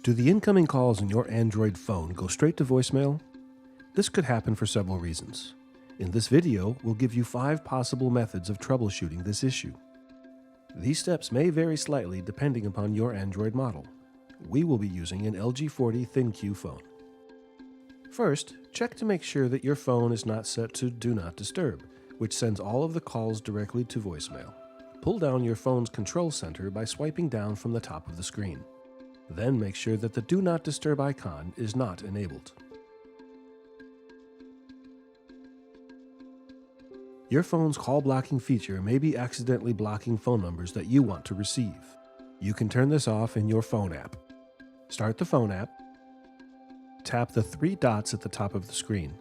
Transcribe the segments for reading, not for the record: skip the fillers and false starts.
Do the incoming calls in your Android phone go straight to voicemail? This could happen for several reasons. In this video, we'll give you 5 possible methods of troubleshooting this issue. These steps may vary slightly depending upon your Android model. We will be using an LG 40 ThinQ phone. First, check to make sure that your phone is not set to Do Not Disturb, which sends all of the calls directly to voicemail. Pull down your phone's control center by swiping down from the top of the screen. Then make sure that the Do Not Disturb icon is not enabled. Your phone's call blocking feature may be accidentally blocking phone numbers that you want to receive. You can turn this off in your phone app. Start the phone app. Tap the 3 dots at the top of the screen.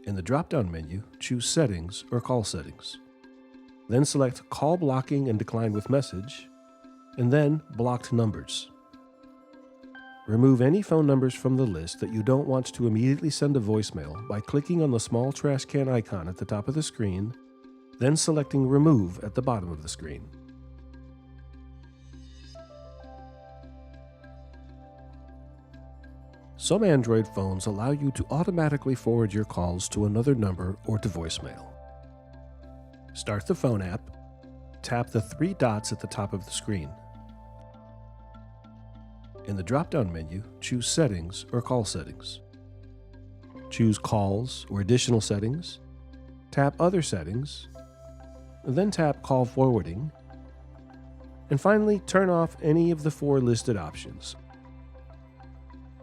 In the drop-down menu, choose Settings or Call Settings. Then select Call Blocking and Decline with Message, and then Blocked Numbers. Remove any phone numbers from the list that you don't want to immediately send a voicemail by clicking on the small trash can icon at the top of the screen, then selecting Remove at the bottom of the screen. Some Android phones allow you to automatically forward your calls to another number or to voicemail. Start the phone app, tap the 3 dots at the top of the screen. In the drop-down menu, choose Settings or Call Settings. Choose Calls or Additional Settings, tap Other Settings, then tap Call Forwarding, and finally turn off any of the 4 listed options: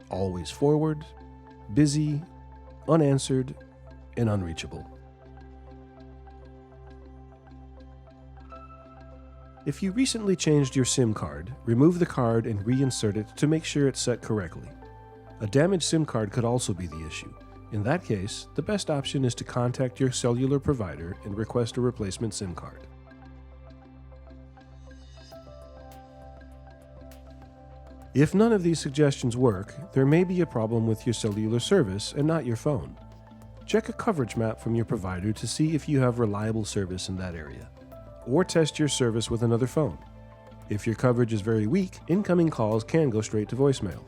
Always Forward, Busy, Unanswered, and Unreachable. If you recently changed your SIM card, remove the card and reinsert it to make sure it's set correctly. A damaged SIM card could also be the issue. In that case, the best option is to contact your cellular provider and request a replacement SIM card. If none of these suggestions work, there may be a problem with your cellular service and not your phone. Check a coverage map from your provider to see if you have reliable service in that area, or test your service with another phone. If your coverage is very weak, incoming calls can go straight to voicemail.